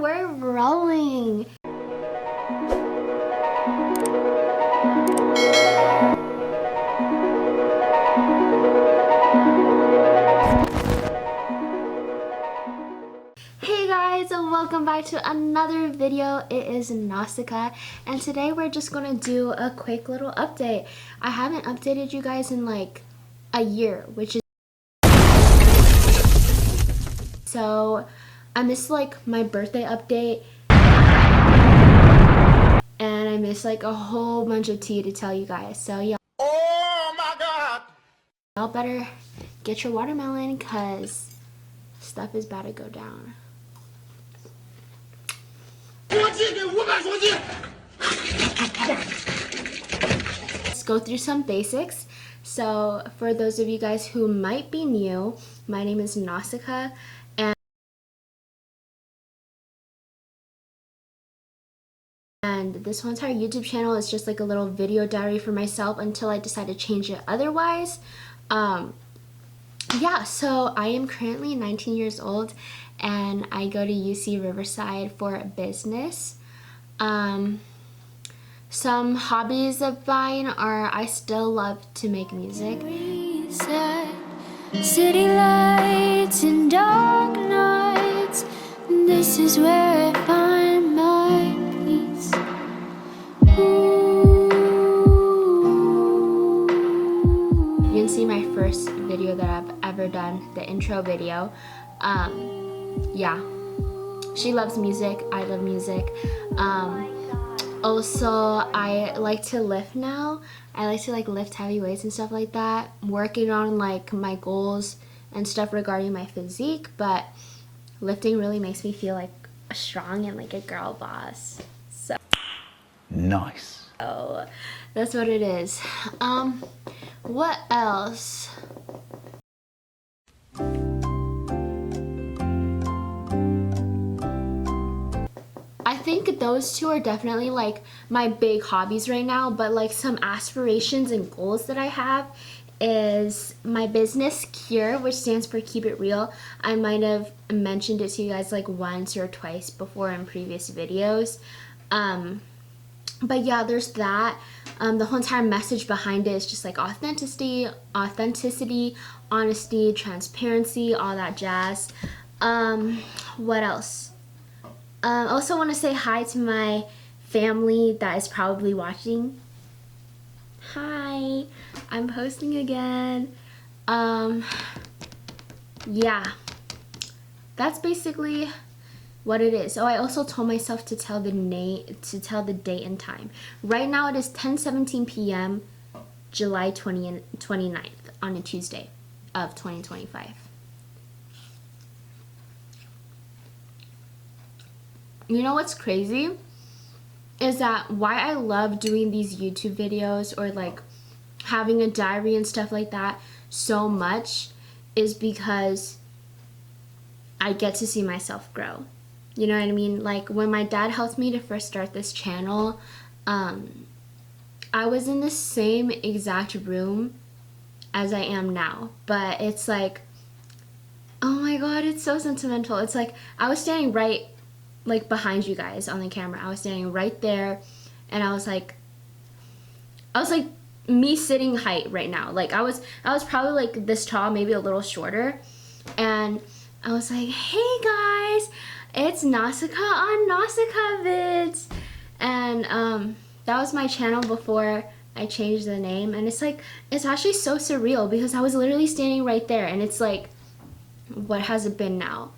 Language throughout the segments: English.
we're rolling. Hey guys, welcome back to another video. It is Nausicaa, and today we're just gonna do a quick little update. I haven't updated you guys in like a year, which is so I missed like my birthday update, and I missed like a whole bunch of tea to tell you guys. So yeah. Oh my God! Y'all better get your watermelon because stuff is about to go down. Let's go through some basics. So for those of you guys who might be new, my name is Nausicaa, and this whole entire YouTube channel is just like a little video diary for myself until I decide to change it otherwise. Yeah, so I am currently 19 years old and I go to UC Riverside for business. Some hobbies of mine are I still love to make music. City lights and dark nights, this is where I find my peace. You can see my first video that I've ever done, the intro video. Yeah, she loves music, I love music. Also, I like to lift now. I like to like lift heavy weights and stuff like that. I'm working on like my goals and stuff regarding my physique, but lifting really makes me feel like strong and like a girl boss. So Nice. oh, that's what it is. What else? I think those two are definitely like my big hobbies right now, but like some aspirations and goals that I have is my business Cure, which stands for Keep It Real. I might have mentioned it to you guys like once or twice before in previous videos. But yeah, there's that. The whole entire message behind it is just like authenticity, honesty, transparency, all that jazz. What else? Also want to say hi to my family that is probably watching. Hi, I'm posting again. Yeah, that's basically what it is. Oh, I also told myself to tell the date and time. Right now it is 10:17 p.m. July 29th on a Tuesday of 2025. You know what's crazy is that why I love doing these YouTube videos or like having a diary and stuff like that so much is because I get to see myself grow. You know what I mean? Like when my dad helped me to first start this channel, I was in the same exact room as I am now, but it's like, oh my God, it's so sentimental. It's like I was standing right like behind you guys on the camera. I was standing right there and I was like me sitting height right now. Like I was probably like this tall, maybe a little shorter, and I was like, hey guys, it's Nausicaa on Nausicaa Vids. And that was my channel before I changed the name, and it's like it's actually so surreal because I was literally standing right there, and it's like, what has it been now?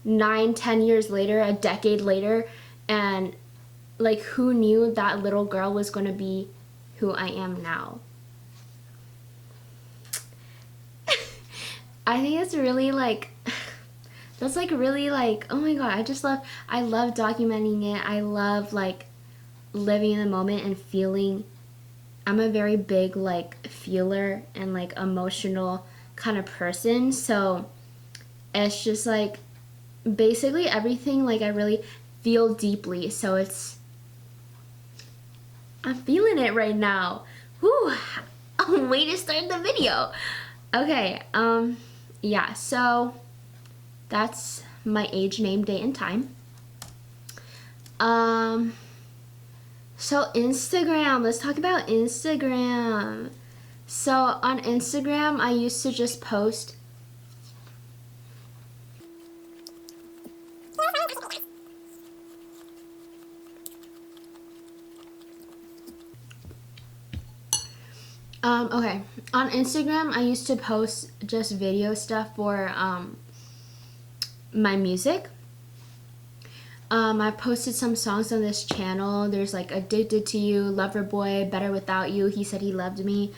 9-10 years later, a decade later, and like who knew that little girl was going to be who I am now? I think it's really like that's like really like, oh my God, I love documenting it. I love like living in the moment and feeling. I'm a very big like feeler and like emotional kind of person, so it's just like basically everything, like I really feel deeply, so I'm feeling it right now. Whew. Way to start the video. Okay, yeah, so that's my age, name, date, and time. So Instagram, let's talk about Instagram. So on Instagram, I used to just post okay. On Instagram, I used to post just video stuff for my music. I posted some songs on this channel. There's like Addicted to You, Lover Boy, Better Without You, He Said He Loved Me.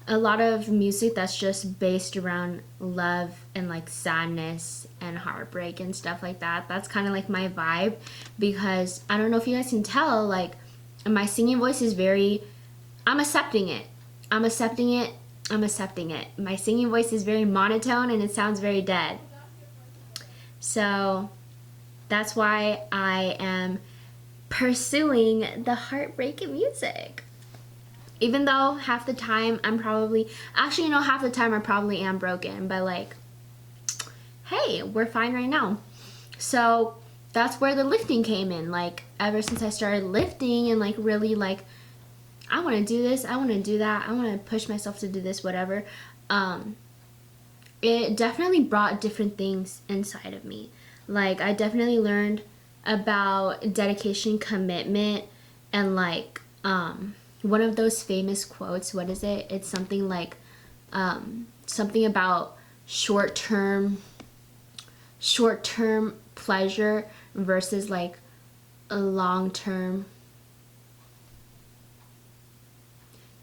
A lot of music that's just based around love and like sadness and heartbreak and stuff like that. That's kind of like my vibe, because I don't know if you guys can tell, like my singing voice is very, I'm accepting it. I'm accepting it. I'm accepting it. My singing voice is very monotone and it sounds very dead. So that's why I am pursuing the heartbreaking music. Even though half the time I'm probably, actually, half the time I probably am broken, but like, hey, we're fine right now. So that's where the lifting came in. Like, ever since I started lifting and like really like, I want to do this, I want to do that, I want to push myself to do this, whatever. It definitely brought different things inside of me. Like, I definitely learned about dedication, commitment, and like, one of those famous quotes, what is it? It's something like, something about short-term pleasure versus like a long-term.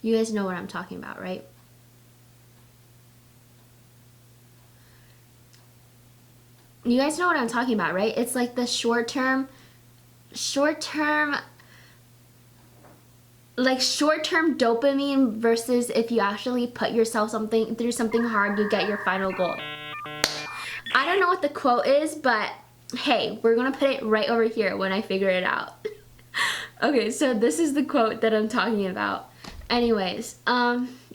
You guys know what I'm talking about, right? You guys know what I'm talking about, right? It's like the short-term dopamine versus if you actually put yourself through something hard, you get your final goal. I don't know what the quote is, but hey, we're gonna put it right over here when I figure it out. Okay, so this is the quote that I'm talking about. Anyways,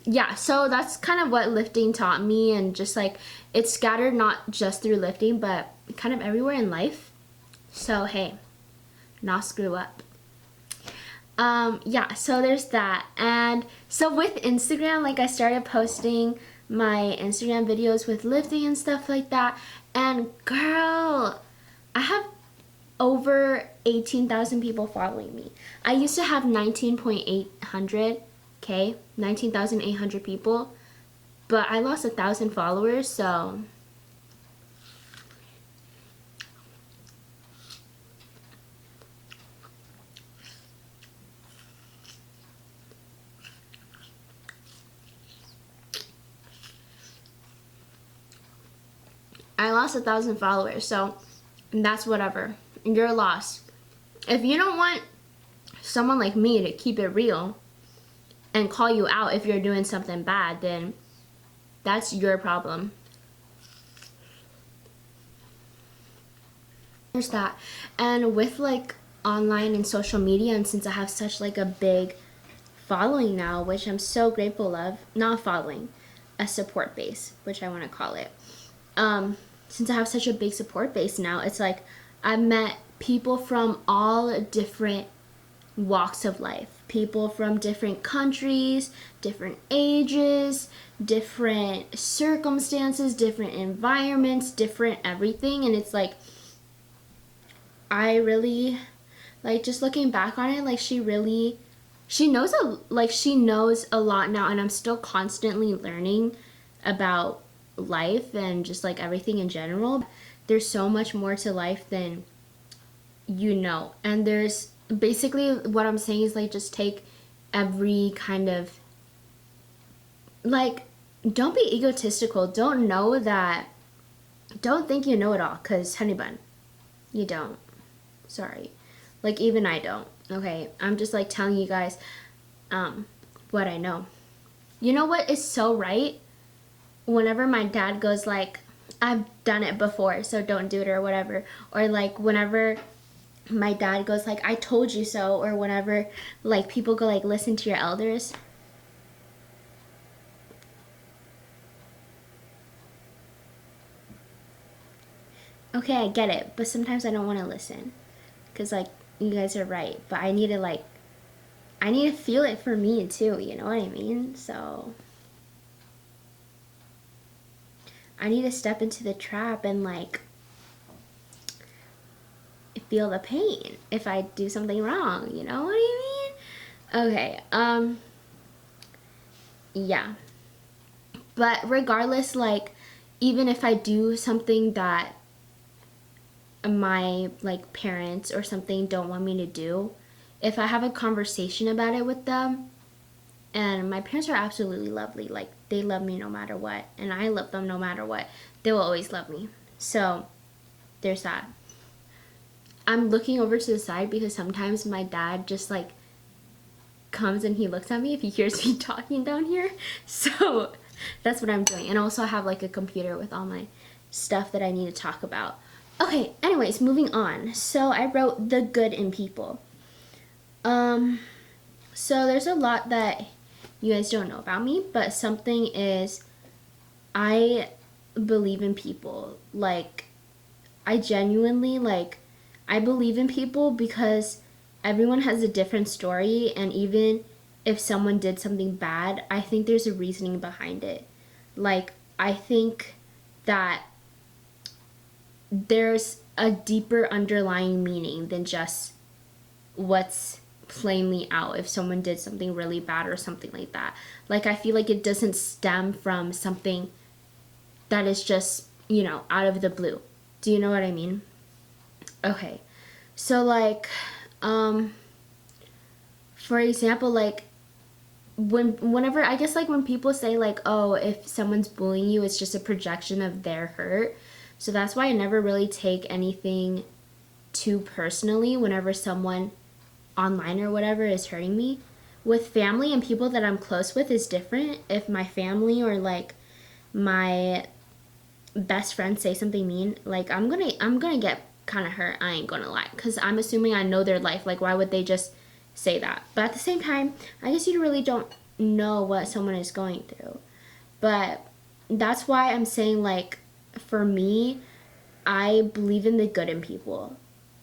yeah, so that's kind of what lifting taught me, and just like, it's scattered not just through lifting, but kind of everywhere in life. So hey, not screw up. Yeah, so there's that. And so with Instagram, like, I started posting my Instagram videos with lifting and stuff like that. And girl, I have over 18,000 people following me. I used to have 19,800 people, but I lost 1,000 followers, so I lost 1,000 followers, so that's whatever. You're lost. If you don't want someone like me to keep it real and call you out if you're doing something bad, then that's your problem. There's that. And with like online and social media, and since I have such like a big following now, which I'm so grateful of, not following, a support base, which I want to call it. Since I have such a big support base now, it's like I've met people from all different walks of life. People from different countries, different ages, different circumstances, different environments, different everything. And it's like, I really, like, just looking back on it, like, she knows a lot now, and I'm still constantly learning about life and just like everything in general. There's so much more to life than you know, and there's basically, what I'm saying is like, just take every kind of, like, don't be egotistical. Don't think you know it all, because honey bun, you don't. Sorry, like, even I don't. Okay, I'm just like telling you guys what I know. You know what is so right? Whenever my dad goes like, I've done it before, so don't do it, or whatever. Or like, whenever my dad goes like, I told you so, or whenever like people go like, listen to your elders. Okay, I get it, but sometimes I don't want to listen, because like, you guys are right, but I need to feel it for me too, you know what I mean? So I need to step into the trap and like feel the pain if I do something wrong, you know what I mean? Okay, yeah. But regardless, like, even if I do something that my like parents or something don't want me to do, if I have a conversation about it with them, and my parents are absolutely lovely, like they love me no matter what, and I love them no matter what, they will always love me. So there's that. I'm looking over to the side because sometimes my dad just like comes and he looks at me if he hears me talking down here. So that's what I'm doing. And also I have like a computer with all my stuff that I need to talk about. Okay, anyways, moving on. So I wrote the good in people. So there's a lot that you guys don't know about me, but something is I believe in people. Like, I genuinely, like, I believe in people because everyone has a different story, and even if someone did something bad, I think there's a reasoning behind it. Like, I think that there's a deeper underlying meaning than just what's plainly out if someone did something really bad or something like that. Like, I feel like it doesn't stem from something that is just, you know, out of the blue. Do you know what I mean? Okay. So, like, for example, like, whenever, I guess, like, when people say, like, oh, if someone's bullying you, it's just a projection of their hurt. So that's why I never really take anything too personally whenever someone online or whatever is hurting me. With family and people that I'm close with is different. If my family or like my best friend say something mean, like I'm gonna get kind of hurt. I ain't gonna lie, because I'm assuming I know their life. Like, why would they just say that? But at the same time, I guess you really don't know what someone is going through. But that's why I'm saying, like, for me, I believe in the good in people.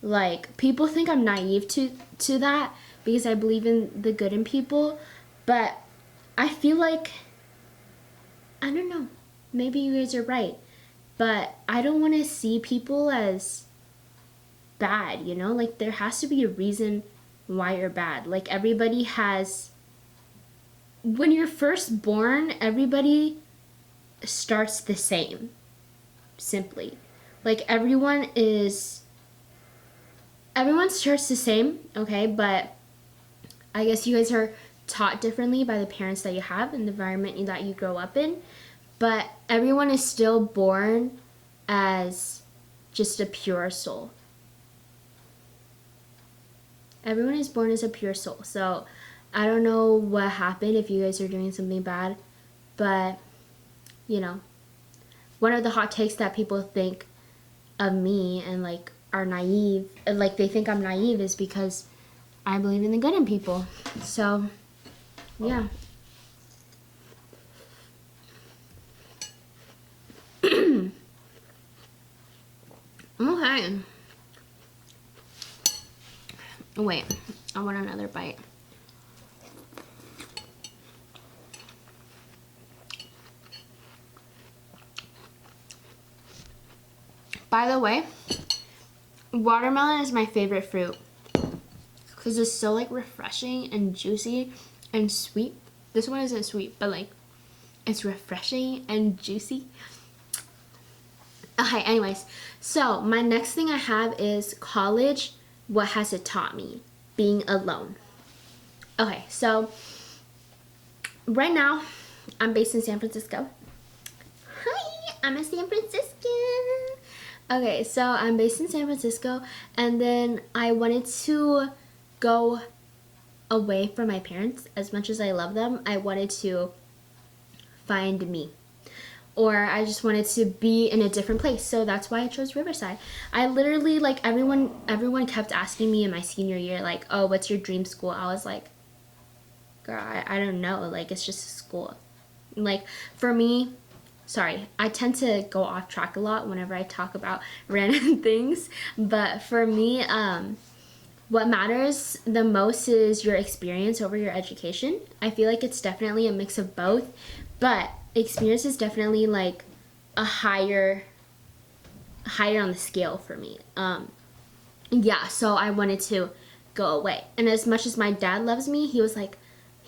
Like, people think I'm naive to that because I believe in the good in people, but I feel like, I don't know, maybe you guys are right, but I don't want to see people as bad, you know? Like, there has to be a reason why you're bad. Like, everybody has, when you're first born, everybody starts the same, simply. Like, everyone starts the same, okay? But I guess you guys are taught differently by the parents that you have and the environment that you grow up in. But everyone is still born as just a pure soul. Everyone is born as a pure soul. So I don't know what happened if you guys are doing something bad, but, you know, one of the hot takes that people think of me and, like, are naive, like, they think I'm naive, is because I believe in the good in people. So, yeah. Okay. Wait, I want another bite. By the way, watermelon is my favorite fruit because it's so, like, refreshing and juicy and sweet. This one isn't sweet, but, like, it's refreshing and juicy. Okay, anyways, so my next thing I have is college. What has it taught me? Being alone. Okay, so right now I'm based in San Francisco. Hi, I'm a San Franciscan. Okay, so I'm based in San Francisco, and then I wanted to go away from my parents. As much as I love them, I wanted to find me, or I just wanted to be in a different place. So that's why I chose Riverside. I literally, like, everyone kept asking me in my senior year, like, oh, what's your dream school? I was like, girl, I don't know. Like, it's just a school. Like, for me, sorry, I tend to go off track a lot whenever I talk about random things. But for me, what matters the most is your experience over your education. I feel like it's definitely a mix of both, but experience is definitely like a higher on the scale for me. Yeah, so I wanted to go away. And as much as my dad loves me, he was like,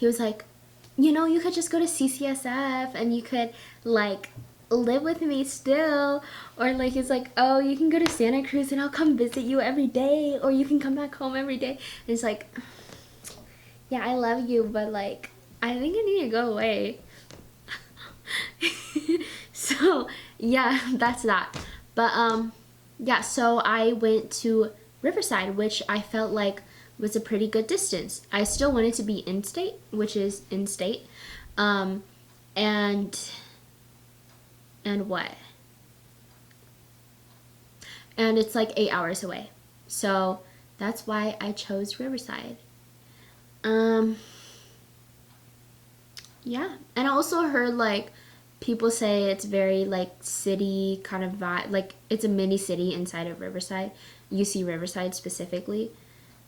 you know, you could just go to CCSF and you could like live with me still. Or like, he's like, oh, you can go to Santa Cruz and I'll come visit you every day, or you can come back home every day. And it's like, yeah, I love you, but like, I think I need to go away. So yeah, that's that. But yeah, so I went to Riverside, which I felt like was a pretty good distance. I still wanted to be in-state, which is in-state. And what? And it's like 8 hours away. So that's why I chose Riverside. Yeah. And I also heard like people say it's very like city kind of vibe, like it's a mini city inside of Riverside. UC Riverside specifically.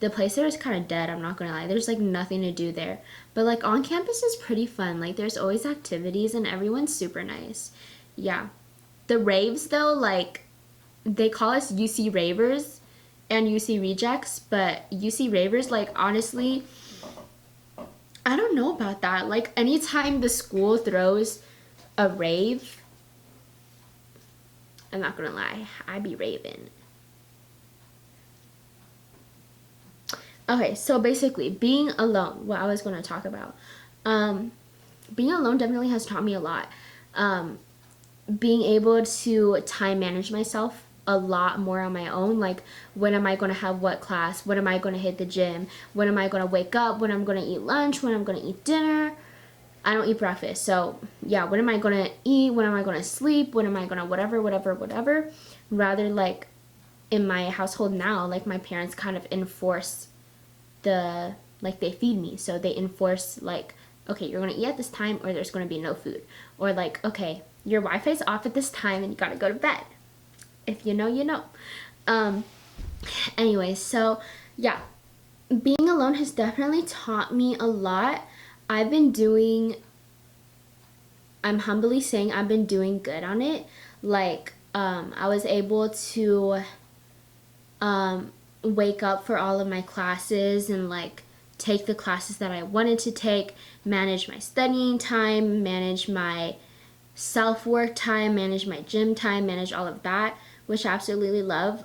The place there is kind of dead, I'm not gonna lie. There's like nothing to do there. But like on campus is pretty fun. Like there's always activities and everyone's super nice. Yeah. The raves though, like they call us UC Ravers and UC Rejects, but UC Ravers, like honestly, I don't know about that. Like anytime the school throws a rave, I'm not gonna lie, I be raving. Okay, so basically, being alone, what I was going to talk about. Being alone definitely has taught me a lot. Being able to time manage myself a lot more on my own. Like, when am I going to have what class? When am I going to hit the gym? When am I going to wake up? When I'm going to eat lunch? When I'm going to eat dinner? I don't eat breakfast. So, yeah, when am I going to eat? When am I going to sleep? When am I going to whatever? Rather, like, in my household now, like, my parents kind of enforce they feed me, so they enforce like, okay, you're gonna eat at this time or there's gonna be no food, or like, okay, your Wi-Fi's off at this time and you gotta go to bed. If you know, you know. Anyway, so yeah, being alone has definitely taught me a lot. I'm humbly saying I've been doing good on it. Like, I was able to wake up for all of my classes and like take the classes that I wanted to take, manage my studying time, manage my self-work time, manage my gym time, manage all of that, which I absolutely love.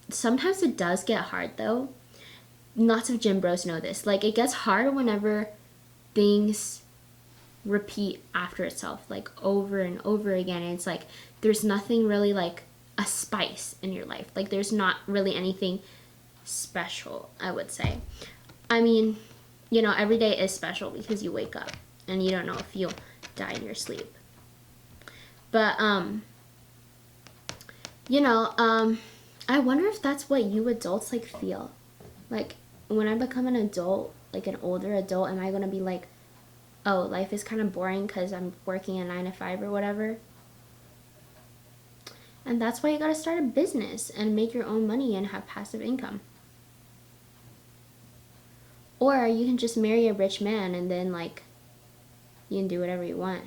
Sometimes it does get hard though. Lots of gym bros know this. Like it gets hard whenever things repeat after itself, like over and over again. And it's like there's nothing really like a spice in your life. Like there's not really anything special, I would say. I mean, you know, every day is special because you wake up and you don't know if you'll die in your sleep. But you know, I wonder if that's what you adults like feel. Like when I become an adult, like an older adult, am I gonna be like, oh, life is kind of boring because I'm working a 9 to 5 or whatever? And that's why you gotta start a business and make your own money and have passive income. Or you can just marry a rich man and then like you can do whatever you want.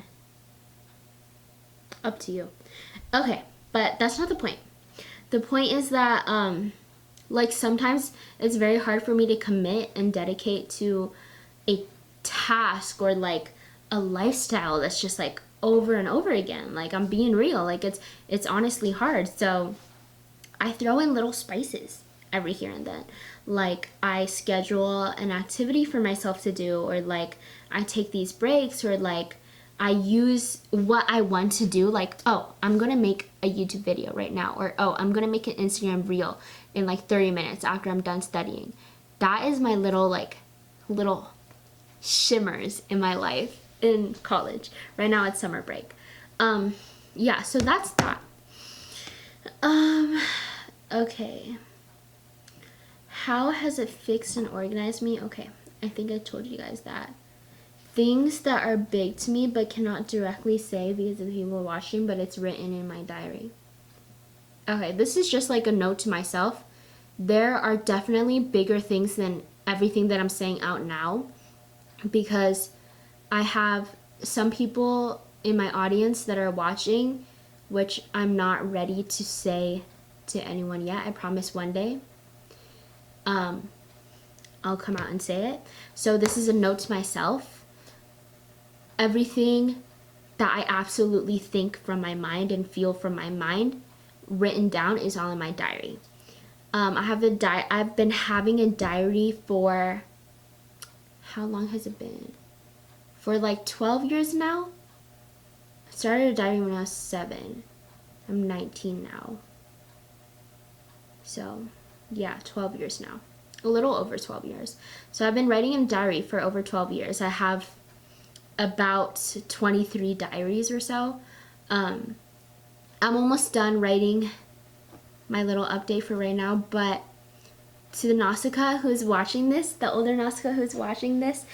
Up to you. Okay, but that's not the point. The point is that like sometimes it's very hard for me to commit and dedicate to a task or like a lifestyle that's just like over and over again. Like I'm being real. Like it's honestly hard. So I throw in little spices every here and then. Like I schedule an activity for myself to do, or like I take these breaks, or like I use what I want to do. Like, oh, I'm gonna make a YouTube video right now, or oh, I'm gonna make an Instagram reel in like 30 minutes after I'm done studying. That is my little shimmers in my life in college. Right now it's summer break. Yeah, so that's that. Okay. How has it fixed and organized me? Okay, I think I told you guys that. Things that are big to me but cannot directly say because of people watching, but it's written in my diary. Okay, this is just like a note to myself there are definitely bigger things than everything that I'm saying out now, because I have some people in my audience that are watching, which I'm not ready to say to anyone yet. I promise one day I'll come out and say it. So this is a note to myself. Everything that I absolutely think from my mind and feel from my mind written down is all in my diary. I've been having a diary for, how long has it been? For like 12 years now. I started a diary when I was 7. I'm 19 now. So yeah, 12 years now. A little over 12 years. So I've been writing in a diary for over 12 years. I have about 23 diaries or so. I'm almost done writing my little update for right now, but to the Nausicaa who's watching this, the older Nausicaa who's watching this,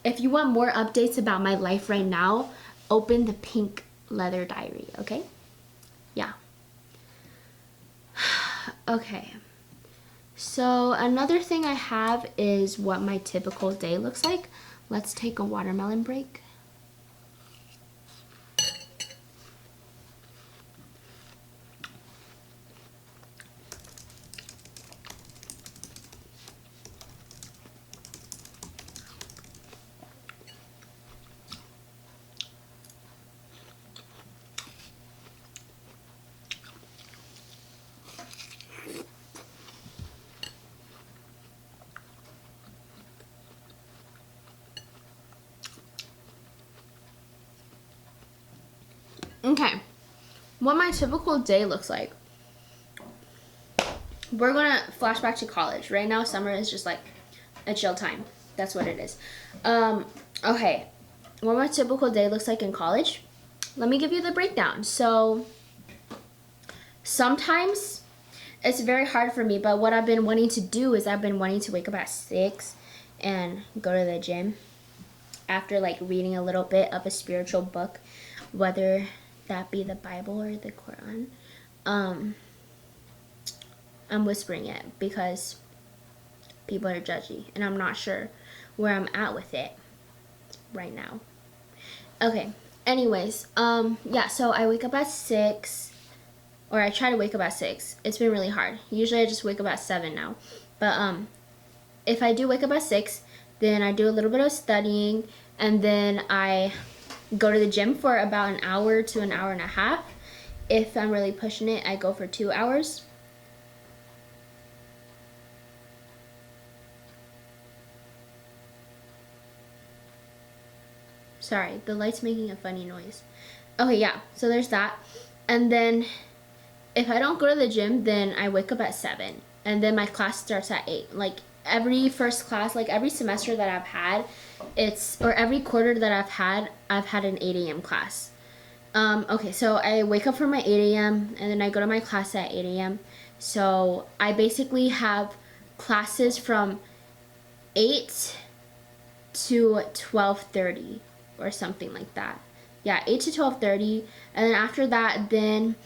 if you want more updates about my life right now, open the pink leather diary, okay? Yeah. Okay. So another thing I have is what my typical day looks like. Let's take a watermelon break. Okay, what my typical day looks like. We're gonna flash back to college. Right now, summer is just like a chill time. That's what it is. Okay, what my typical day looks like in college. Let me give you the breakdown. So sometimes it's very hard for me, but what I've been wanting to do is I've been wanting to wake up at 6 and go to the gym after like reading a little bit of a spiritual book, whether that be the Bible or the Quran. I'm whispering it because people are judgy and I'm not sure where I'm at with it right now. Okay, anyways, yeah, so I wake up at 6, or I try to wake up at 6. It's been really hard. Usually I just wake up at 7 now. But if I do wake up at 6, then I do a little bit of studying, and then I go to the gym for about an hour to an hour and a half. If I'm really pushing it, I go for 2 hours. Sorry, the light's making a funny noise. Okay, yeah, so there's that. And then if I don't go to the gym, then I wake up at 7. And then my class starts at 8. Like every first class, like every semester that I've had, or every quarter that I've had an 8 a.m. class. Okay, so I wake up for my 8 a.m. and then I go to my class at 8 a.m. So I basically have classes from 8 to 12:30 or something like that. Yeah, 8 to 12:30, and then after that, then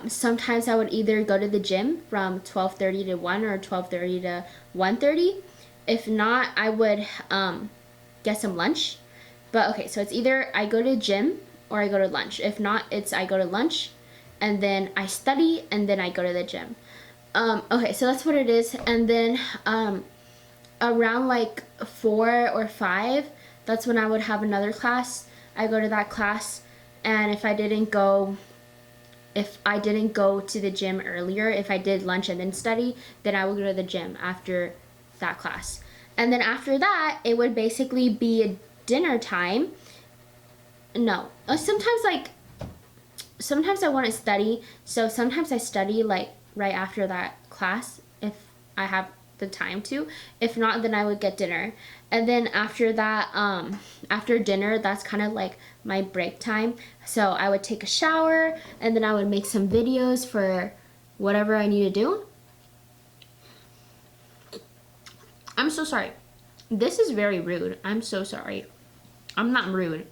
sometimes I would either go to the gym from 12:30 to 1 or 12:30 to 1:30. If not, I would get some lunch. But okay, so it's either I go to gym or I go to lunch. If not, it's I go to lunch and then I study and then I go to the gym. Okay, so that's what it is. And then around like 4 or 5, that's when I would have another class. I go to that class, and if I didn't go to the gym earlier, if I did lunch and then study, then I would go to the gym after that class. And then after that, it would basically be dinner time. No, sometimes I want to study, so sometimes I study like right after that class if I have the time to. If not, then I would get dinner. And then after that, after dinner, that's kind of like my break time. So I would take a shower and then I would make some videos for whatever I need to do. I'm so sorry. This is very rude. I'm so sorry. I'm not rude.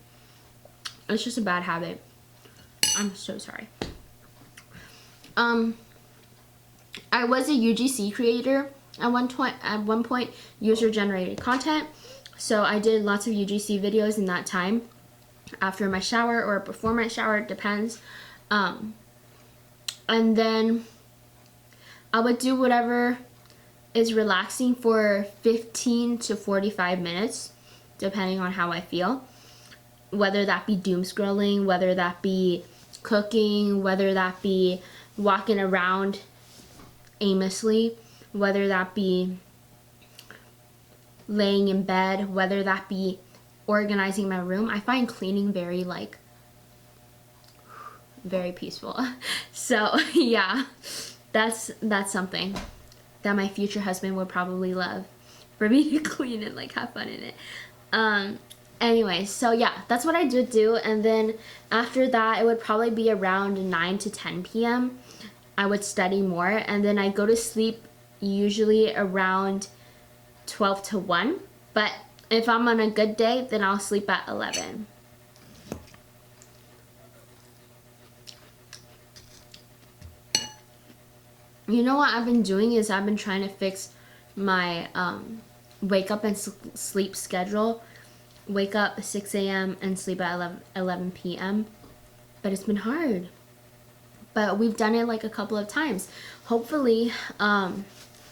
It's just a bad habit. I'm so sorry. I was a UGC creator at one point, user generated content. So I did lots of UGC videos in that time after my shower or before my shower, it depends. And then I would do whatever is relaxing for 15 to 45 minutes, depending on how I feel. Whether that be doom scrolling, whether that be cooking, whether that be walking around aimlessly, whether that be laying in bed, whether that be organizing my room. I find cleaning very peaceful. So yeah, that's something that my future husband would probably love, for me to clean and like have fun in it. Anyway, so yeah, that's what I did do. And then after that, it would probably be around 9 to 10 p.m. I would study more, and then I go to sleep usually around 12 to 1. But if I'm on a good day, then I'll sleep at 11. You know what I've been doing is I've been trying to fix my wake up and sleep schedule. Wake up at 6 a.m. and sleep at 11 p.m. But it's been hard. But we've done it like a couple of times. Hopefully,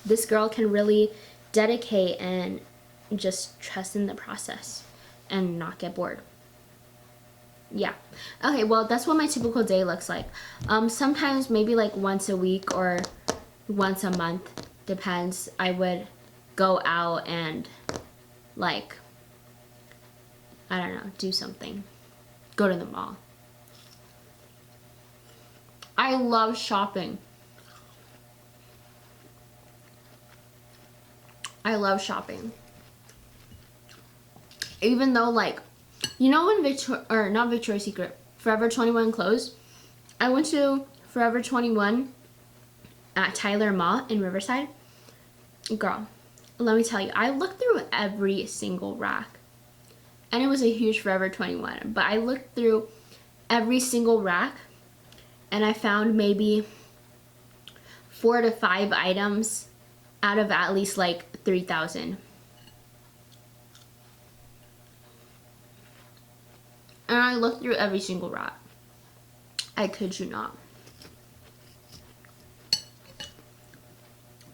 this girl can really dedicate and just trust in the process and not get bored. Yeah. Okay, well, that's what my typical day looks like. Sometimes maybe like once a week or once a month, depends. I would go out and like, I don't know, do something. Go to the mall. I love shopping. I love shopping. Even though, like, you know when not Victoria's Secret, Forever 21 closed? I went to Forever 21 at Tyler Mall in Riverside. Girl, let me tell you, I looked through every single rack. And it was a huge Forever 21. But I looked through every single rack, and I found maybe 4 to 5 items out of at least like 3,000. And I looked through every single rack. I kid you not.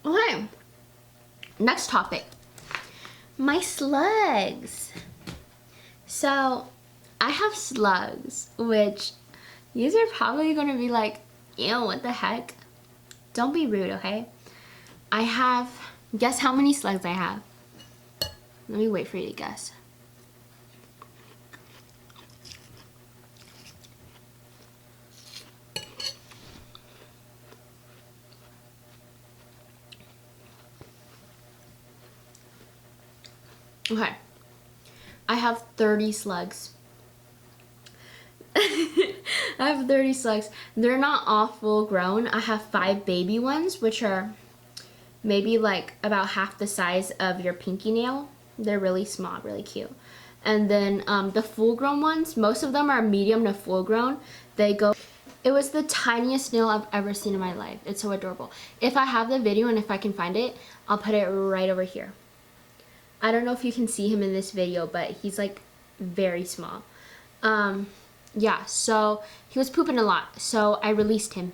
Okay, next topic. My slugs. So, I have slugs, which you are probably going to be like, ew, what the heck? Don't be rude, okay? I have, guess how many slugs I have? Let me wait for you to guess. Okay, I have 30 slugs. I have 30 slugs. They're not all full grown. I have 5 baby ones, which are maybe like about half the size of your pinky nail. They're really small, really cute. And then the full grown ones, most of them are medium to full grown. It was the tiniest snail I've ever seen in my life. It's so adorable. If I have the video and if I can find it, I'll put it right over here. I don't know if you can see him in this video, but he's like very small. Yeah, so he was pooping a lot, so I released him.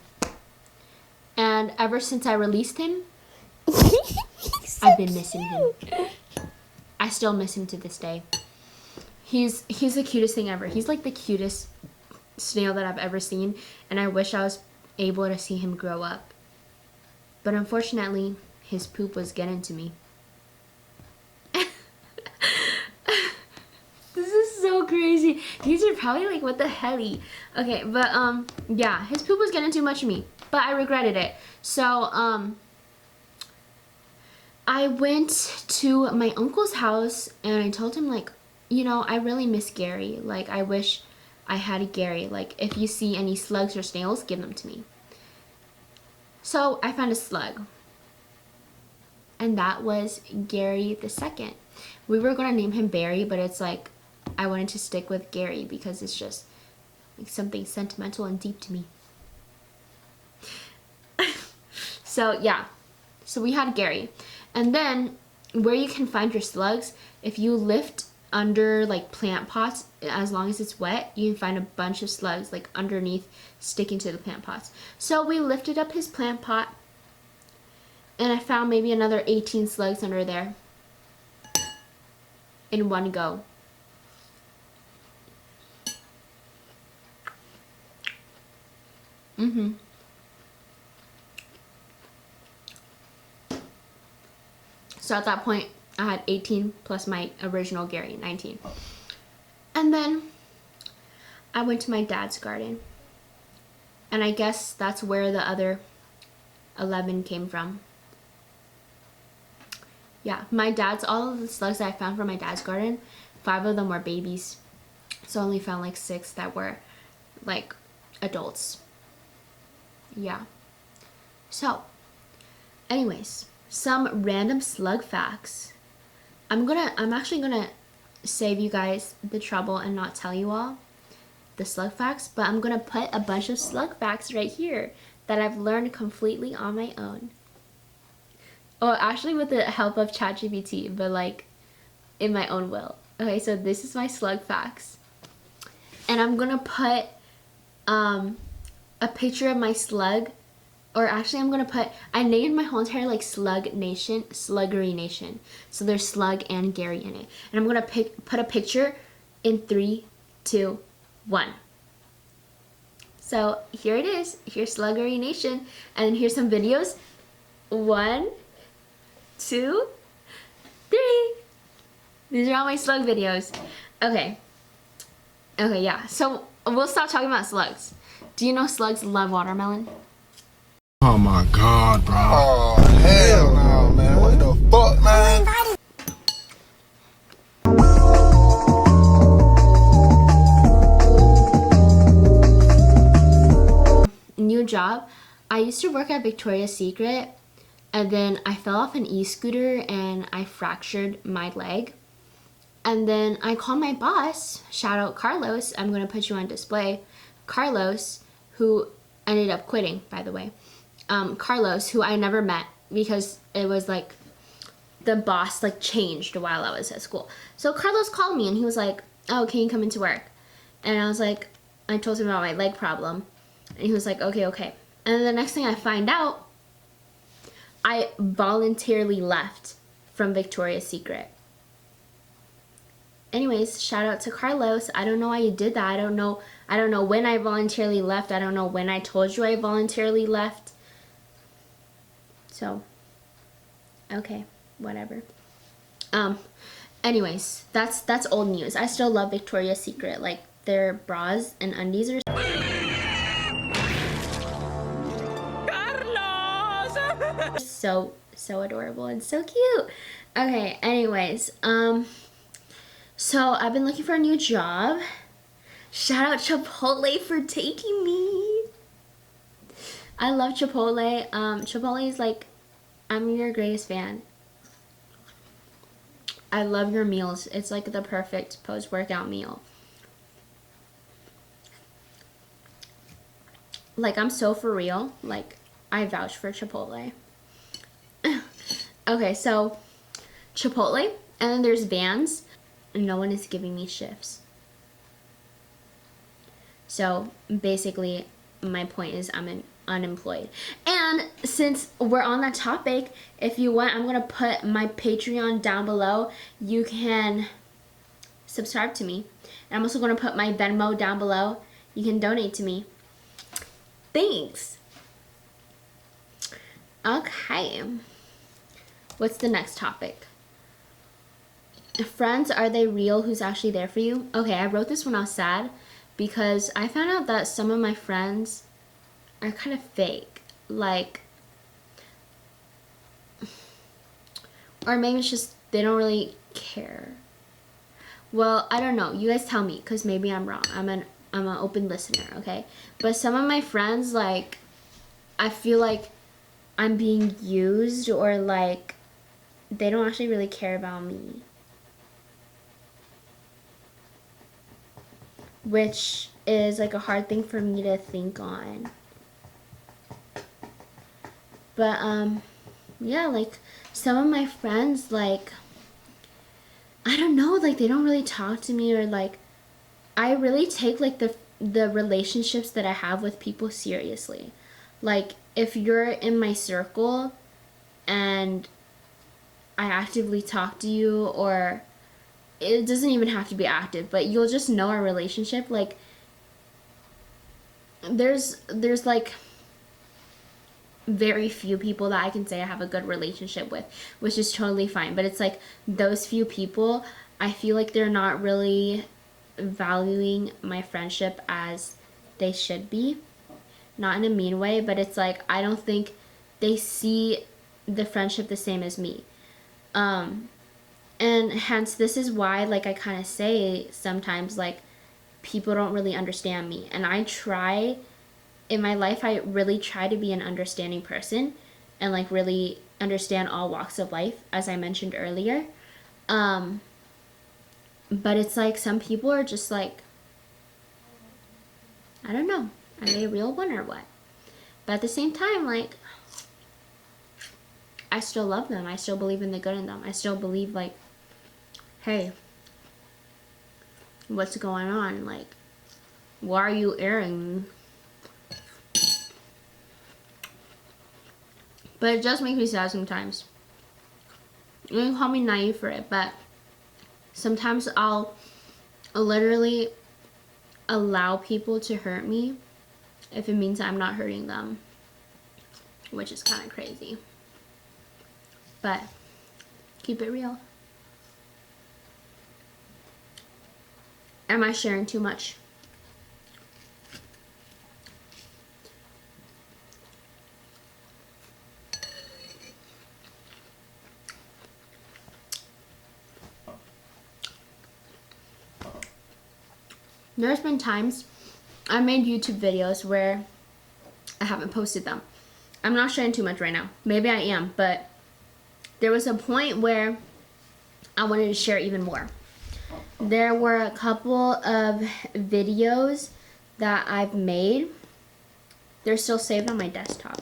And ever since I released him, I've been missing him. I still miss him to this day. He's the cutest thing ever. He's like the cutest snail that I've ever seen, and I wish I was able to see him grow up. But unfortunately, his poop was getting to me. So crazy. These are probably like, what the helly? Okay, but yeah, his poop was getting too much of me, but I regretted it. So I went to my uncle's house and I told him, like, you know, I really miss Gary. Like, I wish I had Gary. Like, if you see any slugs or snails, give them to me. So I found a slug, and that was Gary the second. We were gonna name him Barry, but it's like, I wanted to stick with Gary because it's just like something sentimental and deep to me. So yeah, so we had Gary. And then where you can find your slugs, if you lift under like plant pots, as long as it's wet, you can find a bunch of slugs like underneath sticking to the plant pots. So we lifted up his plant pot and I found maybe another 18 slugs under there in one go. So at that point, I had 18 plus my original Gary, 19. And then I went to my dad's garden. And I guess that's where the other 11 came from. Yeah, my dad's, all of the slugs that I found from my dad's garden, 5 of them were babies. So I only found like 6 that were like adults. Yeah. So, anyways, some random slug facts. I'm actually gonna save you guys the trouble and not tell you all the slug facts, but I'm gonna put a bunch of slug facts right here that I've learned completely on my own. Oh, actually with the help of ChatGPT, but like in my own will. Okay, so this is my slug facts. And I'm gonna put a picture of my slug, or actually I'm gonna put, I named my whole entire like slug nation, Sluggery Nation. So there's Slug and Gary in it. And I'm gonna put a picture in 3, 2, 1. So here it is, here's Sluggery Nation. And then here's some videos. 1, 2, 3. These are all my slug videos. Okay, yeah, so we'll stop talking about slugs. Do you know slugs love watermelon? Oh my god, bro. Oh, hell no, man. What the fuck, man? New job. I used to work at Victoria's Secret, and then I fell off an e-scooter and I fractured my leg. And then I called my boss, shout out Carlos, I'm gonna put you on display. Carlos, who ended up quitting, by the way. Carlos, who I never met because it was like the boss like changed while I was at school. So Carlos called me and he was like, oh, can you come into work? And I was like, I told him about my leg problem. And he was like, okay. And then the next thing I find out, I voluntarily left from Victoria's Secret. Anyways, shout out to Carlos. I don't know why you did that. I don't know when I voluntarily left. I don't know when I told you I voluntarily left. So, okay, whatever. Anyways, that's old news. I still love Victoria's Secret. Like, their bras and undies are so adorable and so cute. Okay, anyways, so I've been looking for a new job. Shout out Chipotle for taking me. I love Chipotle. Chipotle is like, I'm your greatest fan. I love your meals. It's like the perfect post-workout meal. Like, I'm so for real. Like, I vouch for Chipotle. Okay, so Chipotle, and then there's Vans. No one is giving me shifts. So basically, my point is I'm unemployed. And since we're on that topic, if you want, I'm gonna put my Patreon down below. You can subscribe to me. And I'm also gonna put my Venmo down below. You can donate to me. Thanks. Okay. What's the next topic? Friends, are they real? Who's actually there for you? Okay, I wrote this when I was sad because I found out that some of my friends are kind of fake. Like, or maybe it's just they don't really care. Well, I don't know. You guys tell me, because maybe I'm wrong. I'm an open listener, okay? But some of my friends, like, I feel like I'm being used, or like they don't actually really care about me. Which is like a hard thing for me to think on. But yeah, like some of my friends, like, I don't know, like they don't really talk to me, or like I really take like the relationships that I have with people seriously. Like if you're in my circle and I actively talk to you, or it doesn't even have to be active, but you'll just know our relationship. Like there's like very few people that I can say I have a good relationship with, which is totally fine. But it's like those few people, I feel like they're not really valuing my friendship as they should be. Not in a mean way, but it's like I don't think they see the friendship the same as me. And hence this is why, like, I kind of say sometimes, like, people don't really understand me. And I try in my life, I really try to be an understanding person and like really understand all walks of life, as I mentioned earlier. But it's like some people are just like, I don't know, are they a real one or what? But at the same time, like, I still love them. I still believe in the good in them. I still believe, like, hey, what's going on? Like, why are you airing? But it just makes me sad sometimes. You can call me naive for it, but sometimes I'll literally allow people to hurt me if it means I'm not hurting them, which is kind of crazy. But keep it real. Am I sharing too much? There's been times I made YouTube videos where I haven't posted them. I'm not sharing too much right now. Maybe I am, but there was a point where I wanted to share even more. There were a couple of videos that I've made. They're still saved on my desktop.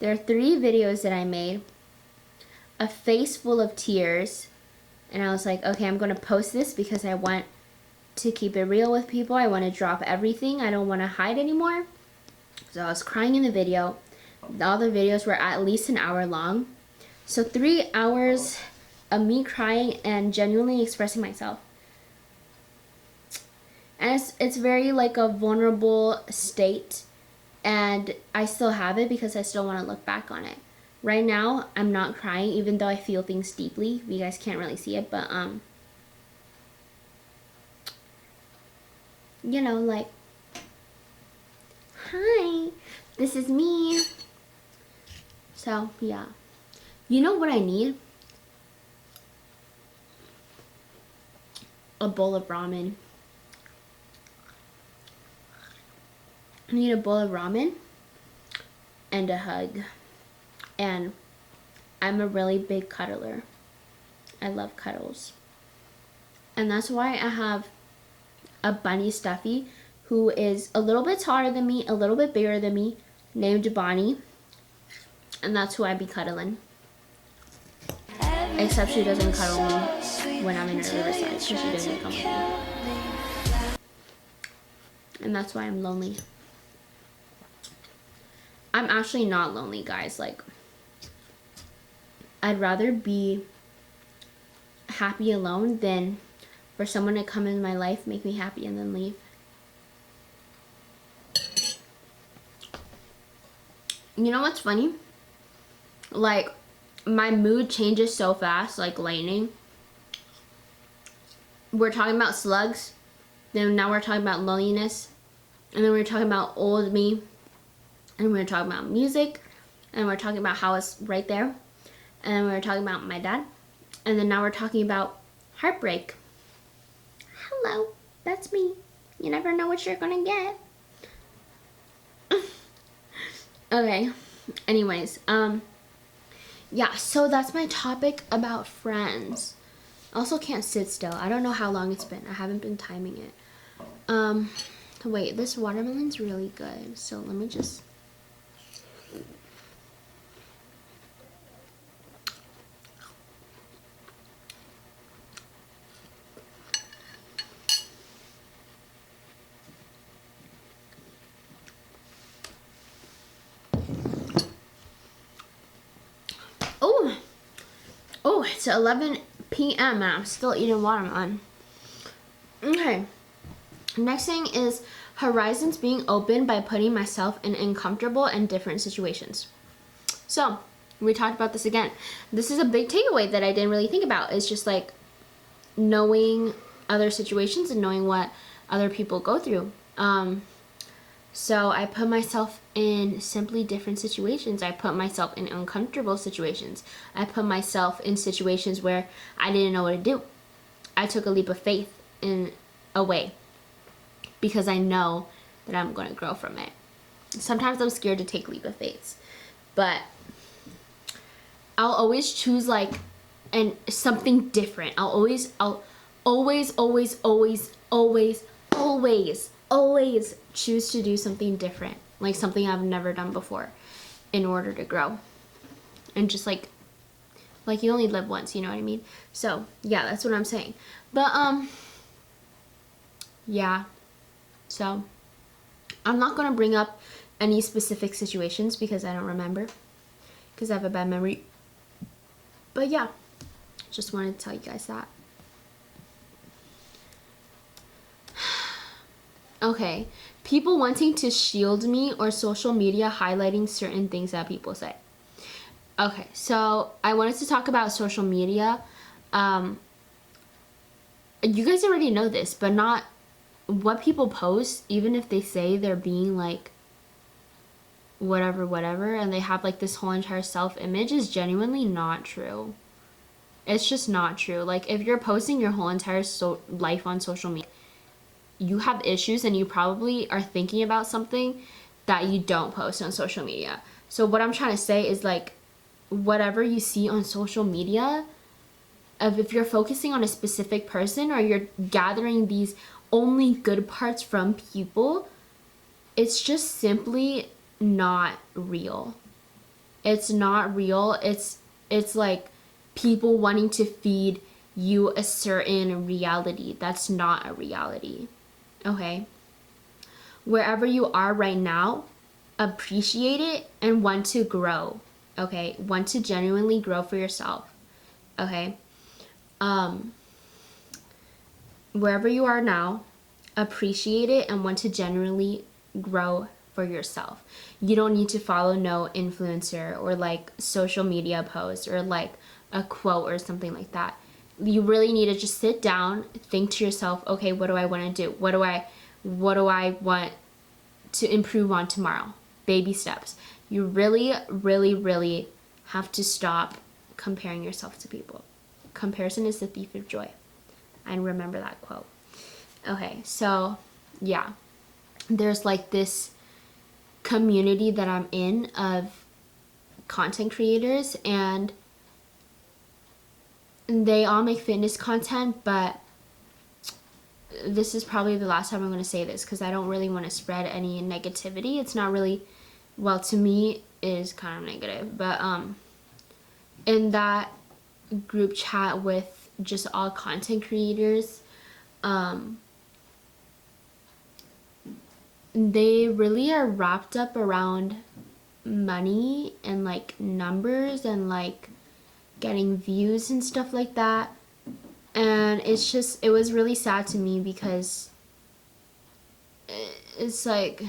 There are 3 videos that I made. A face full of tears. And I was like, okay, I'm going to post this because I want to keep it real with people. I want to drop everything. I don't want to hide anymore. So I was crying in the video. All the videos were at least an hour long. So 3 hours of me crying and genuinely expressing myself. And it's very like a vulnerable state. And I still have it because I still want to look back on it. Right now, I'm not crying, even though I feel things deeply. You guys can't really see it, but you know, like, hi, this is me. So, yeah. You know what I need? A bowl of ramen. I need a bowl of ramen and a hug. And I'm a really big cuddler. I love cuddles. And that's why I have a bunny stuffy who is a little bit taller than me, a little bit bigger than me, named Bonnie. And that's who I be cuddling. Except she doesn't cuddle me when I'm in her riverside, so she doesn't come with me. And that's why I'm lonely. I'm actually not lonely, guys. Like, I'd rather be happy alone than for someone to come in my life, make me happy, and then leave. You know what's funny? Like, my mood changes so fast, like lightning. We're talking about slugs, then now we're talking about loneliness, and then we're talking about old me, and we're talking about music, and we're talking about how it's right there, and then we're talking about my dad, and then now we're talking about heartbreak. Hello, that's me. You never know what you're gonna get. Okay, anyways, yeah, so that's my topic about friends. I also can't sit still. I don't know how long it's been. I haven't been timing it. Wait, this watermelon's really good. So let me just... It's 11 p.m. and I'm still eating watermelon. Okay. Next thing is horizons being opened by putting myself in uncomfortable and different situations. So, we talked about this again. This is a big takeaway that I didn't really think about. It's just like knowing other situations and knowing what other people go through. So I put myself in simply different situations. I put myself in uncomfortable situations. I put myself in situations where I didn't know what to do. I took a leap of faith in a way because I know that I'm going to grow from it. Sometimes I'm scared to take leap of faiths, but I'll always choose like something different. I'll always choose to do something different, like something I've never done before, in order to grow. And just like you only live once, you know what I mean? So yeah, that's what I'm saying. But yeah, so I'm not gonna bring up any specific situations because I don't remember, because I have a bad memory. But yeah, just wanted to tell you guys that. Okay, people wanting to shield me or social media highlighting certain things that people say. Okay, so I wanted to talk about social media. You guys already know this, but not what people post, even if they say they're being like whatever, and they have like this whole entire self-image, is genuinely not true. It's just not true. Like, if you're posting your whole entire life on social media, you have issues and you probably are thinking about something that you don't post on social media. So what I'm trying to say is, like, whatever you see on social media, if you're focusing on a specific person or you're gathering these only good parts from people, it's just simply not real. It's not real. It's like people wanting to feed you a certain reality. That's not a reality. Okay? Wherever you are right now, appreciate it and want to grow. Okay? Want to genuinely grow for yourself. Okay? Wherever you are now, appreciate it and want to genuinely grow for yourself. You don't need to follow no influencer or like social media post or like a quote or something like that. You really need to just sit down, think to yourself, okay, what do I want to do? What do I want to improve on tomorrow? Baby steps. You really have to stop comparing yourself to people. Comparison is the thief of joy. And remember that quote. Okay, so yeah, there's like this community that I'm in of content creators, and they all make fitness content, but this is probably the last time I'm going to say this because I don't really want to spread any negativity. It's not really, well, to me it is kind of negative, but in that group chat with just all content creators, they really are wrapped up around money and like numbers and like getting views and stuff like that. And it was really sad to me because it's like,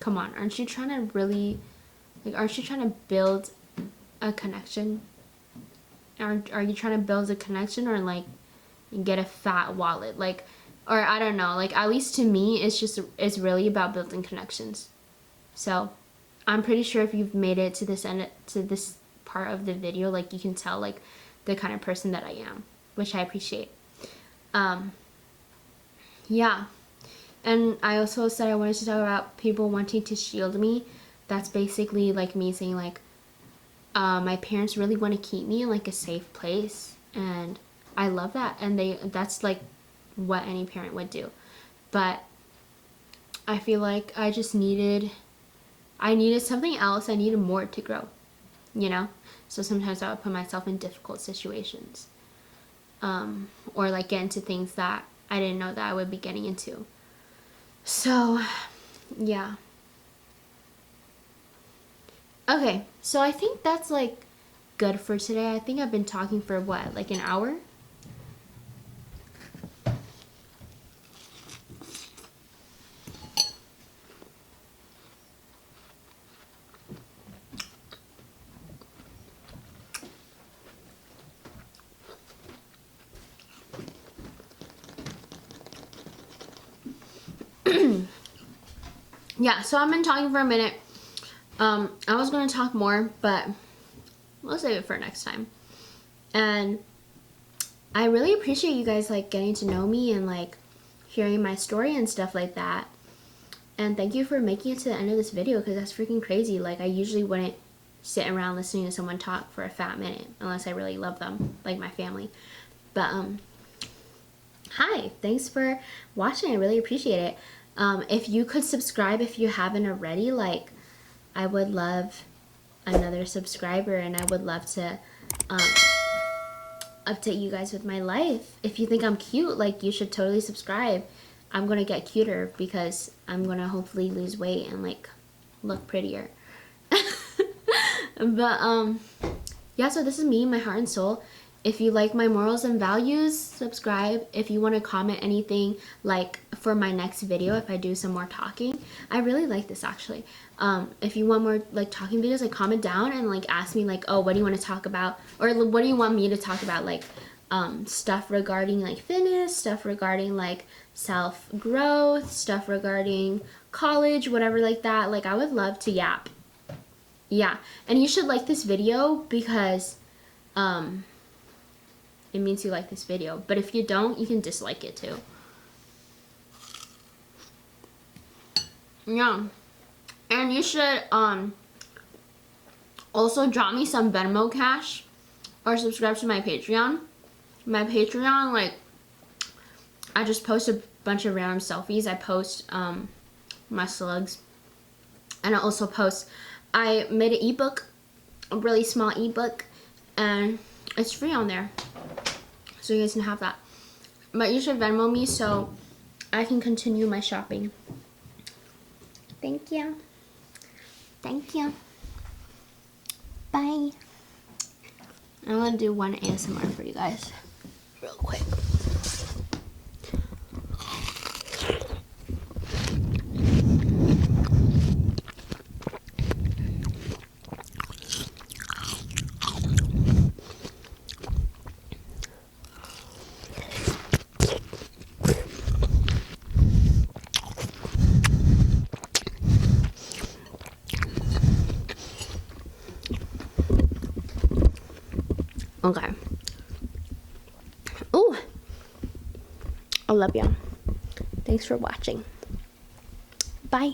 come on, aren't you trying to build a connection? Are you trying to build a connection or like get a fat wallet? Like, or I don't know, like at least to me, it's really about building connections. So I'm pretty sure if you've made it to this part of the video, like you can tell like the kind of person that I am, which I appreciate. Yeah. And I also said I wanted to talk about people wanting to shield me. That's basically like me saying like, my parents really want to keep me in like a safe place, and I love that, and that's like what any parent would do. But I feel like I needed something else. I needed more to grow, you know? So sometimes I would put myself in difficult situations, or like get into things that I didn't know that I would be getting into. So yeah. Okay, so I think that's like good for today. I think I've been talking for what, like an hour? Yeah, so I've been talking for a minute. I was going to talk more, but we'll save it for next time. And I really appreciate you guys like getting to know me and like hearing my story and stuff like that. And thank you for making it to the end of this video, because that's freaking crazy. Like, I usually wouldn't sit around listening to someone talk for a fat minute unless I really love them, like my family. But hi, thanks for watching. I really appreciate it. If you could subscribe if you haven't already, like, I would love another subscriber, and I would love to update you guys with my life. If you think I'm cute, like, you should totally subscribe. I'm gonna get cuter because I'm gonna hopefully lose weight and like look prettier. But yeah, so this is me, my heart and soul. If you like my morals and values, subscribe. If you want to comment anything like for my next video, if I do some more talking, I really like this actually. If you want more like talking videos, like comment down and like ask me like, oh, what do you want to talk about, or what do you want me to talk about, like stuff regarding like fitness, stuff regarding like self-growth, stuff regarding college, whatever like that. Like, I would love to yap. Yeah, and you should like this video because it means you like this video. But if you don't, you can dislike it too. Yeah. And you should also drop me some Venmo cash or subscribe to my Patreon. My Patreon, like, I just post a bunch of random selfies. I post my slugs. And I also post, I made an ebook, a really small ebook, and it's free on there. So you guys can have that. But you should Venmo me so I can continue my shopping. Thank you. Thank you. Bye. I'm gonna do one ASMR for you guys real quick. Okay. Ooh. I love y'all. Thanks for watching. Bye.